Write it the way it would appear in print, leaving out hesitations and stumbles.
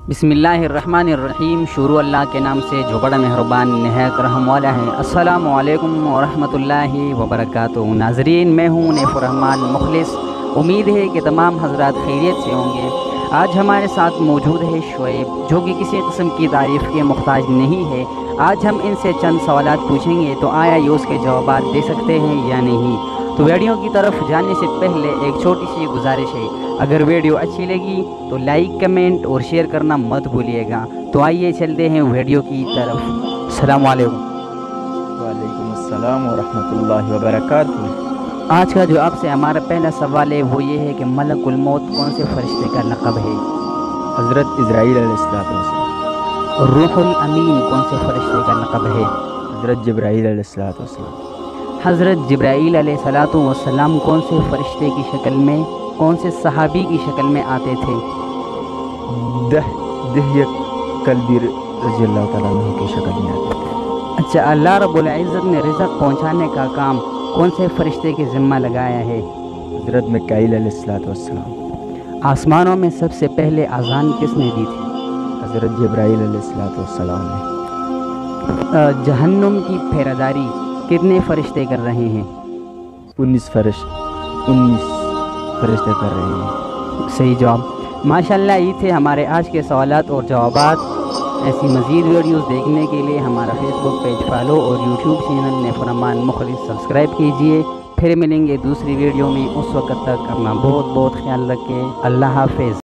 बिस्मिल्लाहिर्रहमानिर्रहीम। शुरू अल्लाह के नाम से जो बड़ा मेहरबान नहायत रहम वाला है। अस्सलामु अलैकुम वरहमतुल्लाहि वबरकातुहू। नाज़रीन, मैं हूँ नैफ़ुर्रहमान मुखलिस। उम्मीद है कि तमाम हज़रात खैरियत से होंगे। आज हमारे साथ मौजूद है शुएब, जो कि किसी किस्म की तारीफ़ के मुहताज नहीं है। आज हम इनसे चंद सवालात पूछेंगे, तो आया ये उसके जवाब दे सकते हैं या नहीं। तो वीडियो की तरफ जाने से पहले एक छोटी सी गुजारिश है, अगर वीडियो अच्छी लगी तो लाइक, कमेंट और शेयर करना मत भूलिएगा। तो आइए चलते हैं वीडियो की तरफ। अस्सलाम वालेकुम। वालेकुम अस्सलाम व रहमतुल्लाहि व बरकातुहू। आज का जो आपसे हमारा पहला सवाल है वो ये है कि मलकुल मौत कौन से फरिश्ते का लक़ब है? हज़रत इज़राइल अलैहिस्सलाम। रूहुल अमीन कौन से फरिश्ते का लक़ब है? हज़रत जिब्राईल अलैहिस्सलाम। हज़रत जिब्राईल अलैहिस्सलाम कौन से फरिश्ते की शक्ल में, कौन से सहाबी की शक्ल में आते थे? दहिया कल्बी रज़ियल्लाहु तआला अन्हु की शक्ल में आते थे। अच्छा, अल्लाह रब्बुल इज़्ज़त ने रिज़्क़ पहुँचाने का काम कौन से फरिश्ते के ज़िम्मा लगाया है? हज़रत मिकाईल अलैहिस्सलाम। आसमानों में सबसे पहले अज़ान किसने दी थी? हज़रत जिब्राईल अलैहिस्सलाम ने। जहन्नुम की पहरेदारी कितने फरिश्ते कर रहे हैं? 19 फरिश्ते कर रहे हैं। सही जवाब। माशाअल्लाह, ये थे हमारे आज के सवालात और जवाबात। ऐसी मज़ीद वीडियोस देखने के लिए हमारा फेसबुक पेज फॉलो और यूट्यूब चैनल नैफ़ुर्रहमान मुखलिस सब्सक्राइब कीजिए। फिर मिलेंगे दूसरी वीडियो में। उस वक्त तक अपना बहुत बहुत ख्याल रखें। अल्लाह हाफ़िज़।